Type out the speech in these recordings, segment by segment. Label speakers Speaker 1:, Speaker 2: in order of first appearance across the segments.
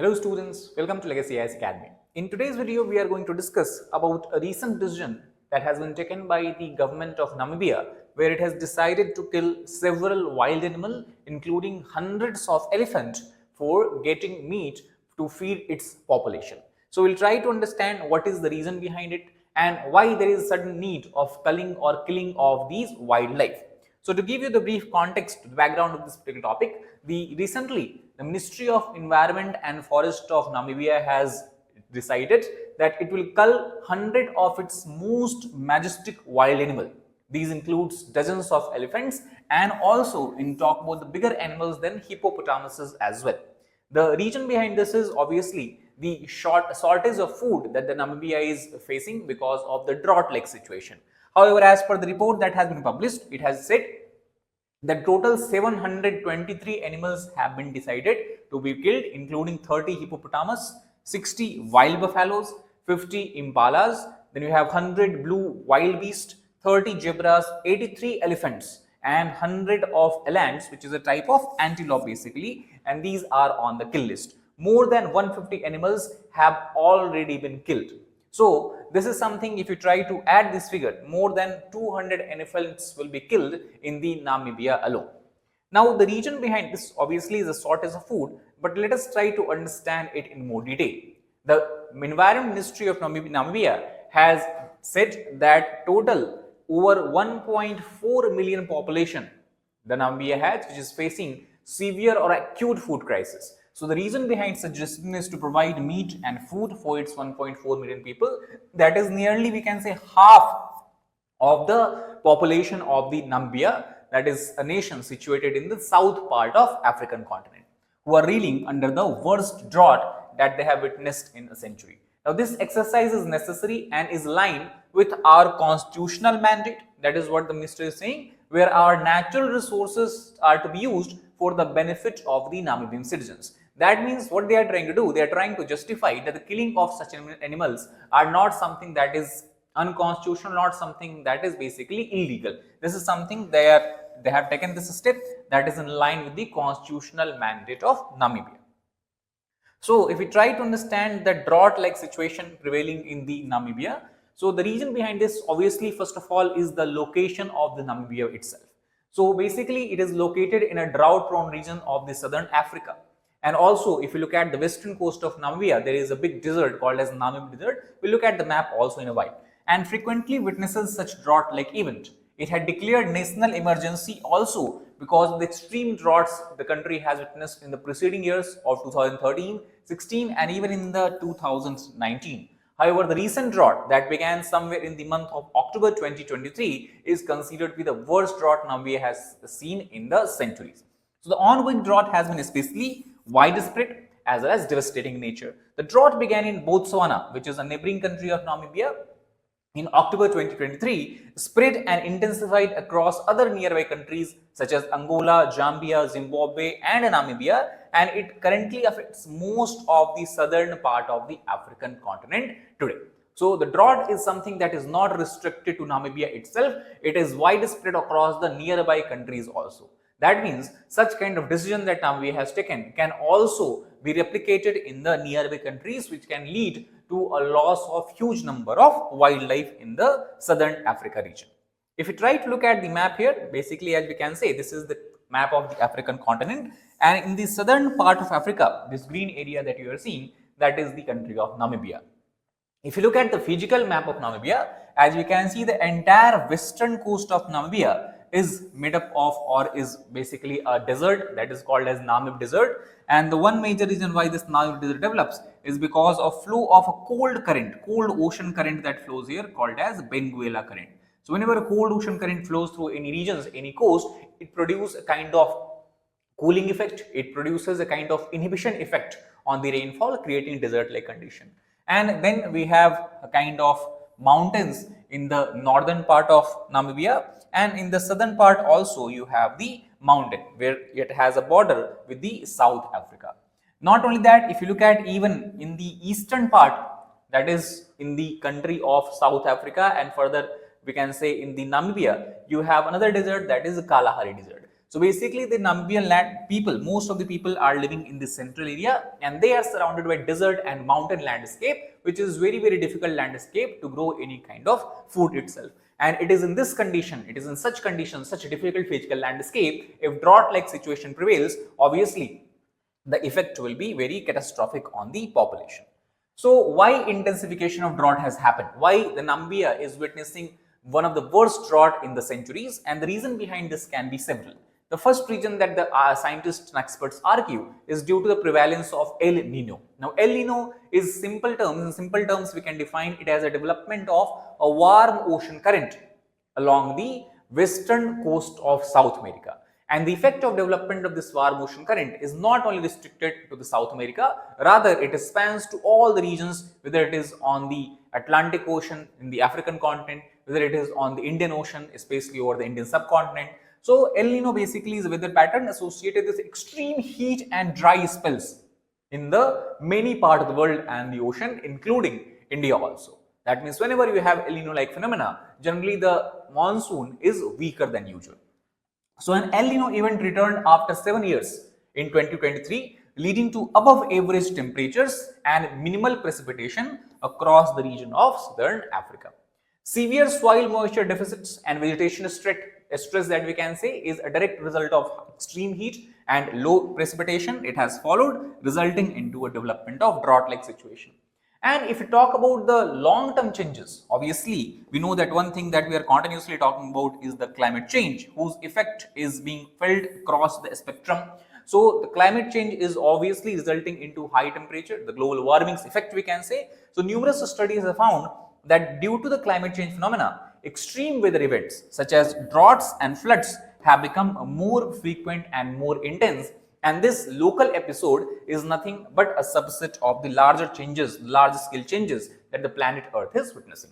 Speaker 1: Hello students, welcome to Legacy IAS Academy. In today's video, we are going to discuss about a recent decision that has been taken by the government of Namibia, where it has decided to kill several wild animals, including hundreds of elephants, for getting meat to feed its population. So we'll try to understand what is the reason behind it and why there is sudden need of culling or killing of these wildlife. So to give you the brief context, the background of this particular topic, recently the Ministry of Environment and Forest of Namibia has decided that it will cull 100 of its most majestic wild animal. These includes dozens of elephants and also in talk about the bigger animals than hippopotamuses as well. The reason behind this is obviously the shortage of food that the Namibia is facing because of the drought-like situation. However, as per the report that has been published, it has said that total 723 animals have been decided to be killed, including 30 hippopotamus, 60 wild buffaloes, 50 impalas, then you have 100 blue wild beasts, 30 zebras, 83 elephants, and 100 of elands, which is a type of antelope basically, and these are on the kill list. More than 150 animals have already been killed. So this is something, if you try to add this figure, more than 200 elephants will be killed in the Namibia alone. Now the reason behind this obviously is a shortage of food, but let us try to understand it in more detail. The Environment Ministry of Namibia has said that total over 1.4 million population the Namibia has, which is facing severe or acute food crisis. So the reason behind suggesting is to provide meat and food for its 1.4 million people. That is nearly, we can say, half of the population of the Namibia, that is a nation situated in the south part of African continent, who are reeling under the worst drought that they have witnessed in a century. Now this exercise is necessary and is aligned with our constitutional mandate. That is what the minister is saying, where our natural resources are to be used for the benefit of the Namibian citizens. That means what they are trying to do, they are trying to justify that the killing of such animals are not something that is unconstitutional, not something that is basically illegal. This is something they have taken this step that is in line with the constitutional mandate of Namibia. So if we try to understand the drought-like situation prevailing in the Namibia, so the reason behind this obviously first of all is the location of the Namibia itself. So basically it is located in a drought-prone region of the southern Africa. And also, if you look at the western coast of Namibia, there is a big desert called as Namib Desert. We'll look at the map also in a while. And frequently witnesses such drought-like event. It had declared national emergency also because of the extreme droughts the country has witnessed in the preceding years of 2013, 16, and even in the 2019. However, the recent drought that began somewhere in the month of October 2023 is considered to be the worst drought Namibia has seen in the centuries. So the ongoing drought has been especially widespread as well as devastating in nature. The drought began in Botswana, which is a neighboring country of Namibia, in October 2023, spread and intensified across other nearby countries such as Angola, Zambia, Zimbabwe, and Namibia, and it currently affects most of the southern part of the African continent today. So the drought is something that is not restricted to Namibia itself, it is widespread across the nearby countries also. That means such kind of decision that Namibia has taken can also be replicated in the nearby countries, which can lead to a loss of huge number of wildlife in the southern Africa region. If you try to look at the map here, basically as we can say, this is the map of the African continent, and in the southern part of Africa, this green area that you are seeing, that is the country of Namibia. If you look at the physical map of Namibia, as we can see, the entire western coast of Namibia is made up of or is basically a desert that is called as Namib Desert, and the one major reason why this Namib Desert develops is because of flow of a cold current, cold ocean current that flows here called as Benguela current. So whenever a cold ocean current flows through any regions, any coast, it produces a kind of cooling effect, it produces a kind of inhibition effect on the rainfall, creating desert-like condition. And then we have a kind of mountains in the northern part of Namibia, and in the southern part also you have the mountain where it has a border with the South Africa. Not only that, if you look at even in the eastern part, that is in the country of South Africa, and further we can say in the Namibia, you have another desert, that is the Kalahari Desert. So basically the Namibian land people, most of the people are living in the central area and they are surrounded by desert and mountain landscape, which is very difficult landscape to grow any kind of food itself. And it is in this condition, it is in such conditions, such a difficult physical landscape, if drought like situation prevails, obviously the effect will be very catastrophic on the population. So why intensification of drought has happened? Why the Namibia is witnessing one of the worst drought in the centuries? And the reason behind this can be several. The first reason that the scientists and experts argue is due to the prevalence of El Nino. Now, El Nino is simple terms. In simple terms, we can define it as a development of a warm ocean current along the western coast of South America. And the effect of development of this warm ocean current is not only restricted to the South America, rather it spans to all the regions, whether it is on the Atlantic Ocean in the African continent, whether it is on the Indian Ocean, especially over the Indian subcontinent. So El Nino basically is a weather pattern associated with extreme heat and dry spells in the many parts of the world and the ocean, including India also. That means whenever you have El Nino like phenomena, generally the monsoon is weaker than usual. So an El Nino event returned after 7 years in 2023, leading to above average temperatures and minimal precipitation across the region of southern Africa. Severe soil moisture deficits and vegetation stress that we can say is a direct result of extreme heat and low precipitation. It has followed, resulting into a development of drought-like situation. And if we talk about the long-term changes, obviously, we know that one thing that we are continuously talking about is the climate change, whose effect is being felt across the spectrum. So, the climate change is obviously resulting into high temperature, the global warming's effect we can say. So, numerous studies have found that due to the climate change phenomena, extreme weather events such as droughts and floods have become more frequent and more intense. And this local episode is nothing but a subset of the larger changes, large scale changes that the planet Earth is witnessing.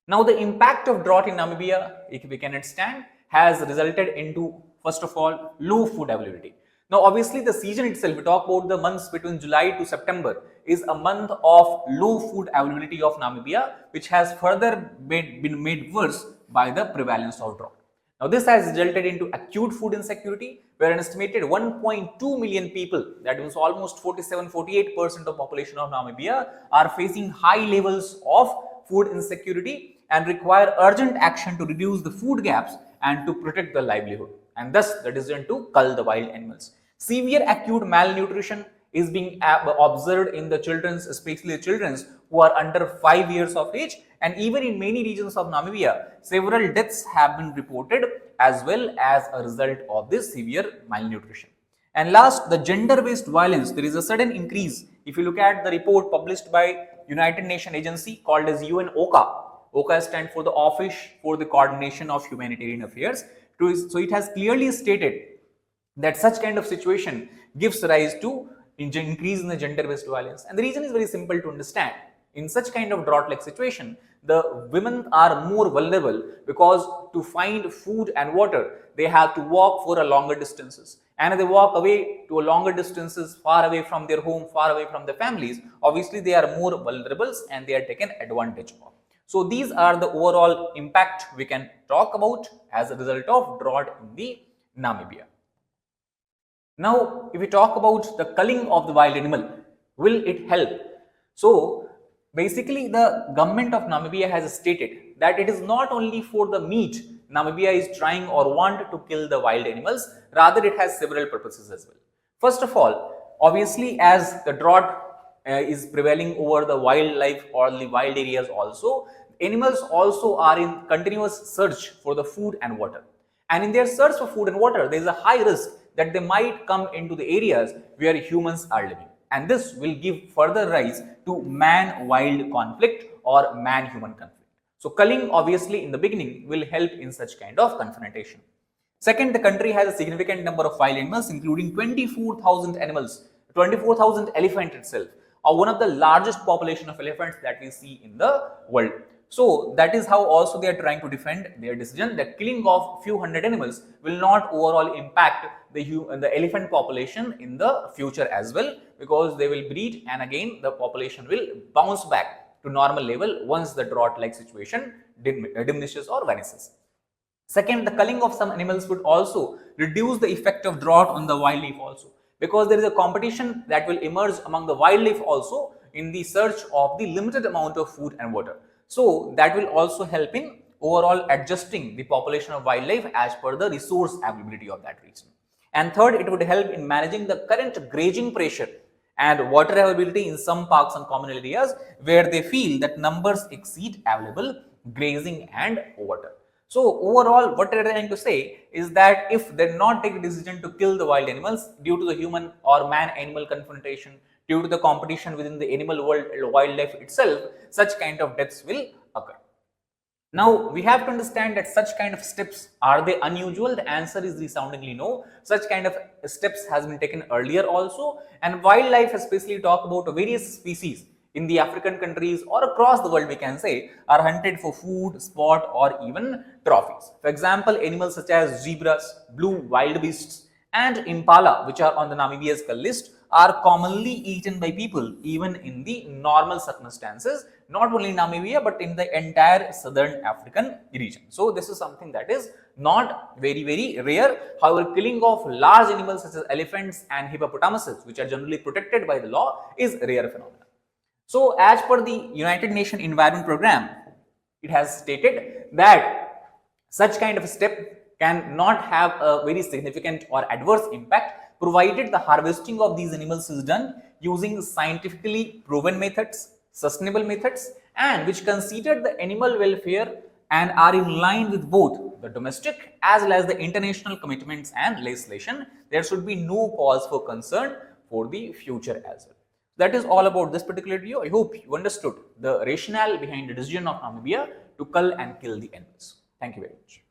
Speaker 1: Now, the impact of drought in Namibia, if we can understand, has resulted into, first of all, low food availability. Now, obviously, the season itself, we talk about the months between July to September, is a month of low food availability of Namibia, which has further been made worse by the prevalence of drought. Now, this has resulted into acute food insecurity, where an estimated 1.2 million people, that means almost 47-48% of population of Namibia, are facing high levels of food insecurity and require urgent action to reduce the food gaps and to protect the livelihood, and thus the decision to cull the wild animals. Severe acute malnutrition is being observed in the children's, especially the children's who are under 5 years of age, and even in many regions of Namibia, several deaths have been reported as well as a result of this severe malnutrition. And last, the gender-based violence, there is a sudden increase. If you look at the report published by United Nations agency called as UN OCHA, OCHA stands for the Office for the Coordination of Humanitarian Affairs. So it has clearly stated that such kind of situation gives rise to increase in the gender-based violence. And the reason is very simple to understand. In such kind of drought-like situation, the women are more vulnerable because to find food and water, they have to walk for a longer distances. And if they walk away to a longer distances, far away from their home, far away from their families, obviously they are more vulnerable and they are taken advantage of. So these are the overall impact we can talk about as a result of drought in the Namibia. Now, if we talk about the culling of the wild animal, will it help? So, basically the government of Namibia has stated that it is not only for the meat Namibia is trying or want to kill the wild animals, rather it has several purposes as well. First of all, obviously as the drought is prevailing over the wildlife or the wild areas also, animals also are in continuous search for the food and water. And in their search for food and water, there is a high risk that they might come into the areas where humans are living. And this will give further rise to man-wild conflict or man-human conflict. So culling obviously in the beginning will help in such kind of confrontation. Second, the country has a significant number of wild animals, including 24,000 animals, 24,000 elephants itself, are one of the largest population of elephants that we see in the world. So that is how also they are trying to defend their decision that killing of few hundred animals will not overall impact the elephant population in the future as well, because they will breed and again the population will bounce back to normal level once the drought like situation diminishes or vanishes. Second, the culling of some animals would also reduce the effect of drought on the wildlife also, because there is a competition that will emerge among the wildlife also in the search of the limited amount of food and water. So that will also help in overall adjusting the population of wildlife as per the resource availability of that region. And third, it would help in managing the current grazing pressure and water availability in some parks and common areas where they feel that numbers exceed available grazing and water. So overall, what they're trying to say is that if they not take a decision to kill the wild animals due to the human or man-animal confrontation, due to the competition within the animal world, wildlife itself, such kind of deaths will occur. Now, we have to understand that such kind of steps, are they unusual? The answer is resoundingly no. Such kind of steps has been taken earlier also, and wildlife, especially talk about various species in the African countries or across the world, we can say, are hunted for food, sport, or even trophies. For example, animals such as zebras, blue wildebeests, and impala, which are on the Namibia's cull list, are commonly eaten by people even in the normal circumstances, not only in Namibia but in the entire southern African region. So this is something that is not very rare. However, killing of large animals such as elephants and hippopotamuses, which are generally protected by the law, is a rare phenomenon. So as per the United Nations Environment Program, it has stated that such kind of step cannot have a very significant or adverse impact provided the harvesting of these animals is done using scientifically proven methods, sustainable methods, and which consider the animal welfare and are in line with both the domestic as well as the international commitments and legislation. There should be no cause for concern for the future as well. That is all about this particular video. I hope you understood the rationale behind the decision of Namibia to cull and kill the animals. Thank you very much.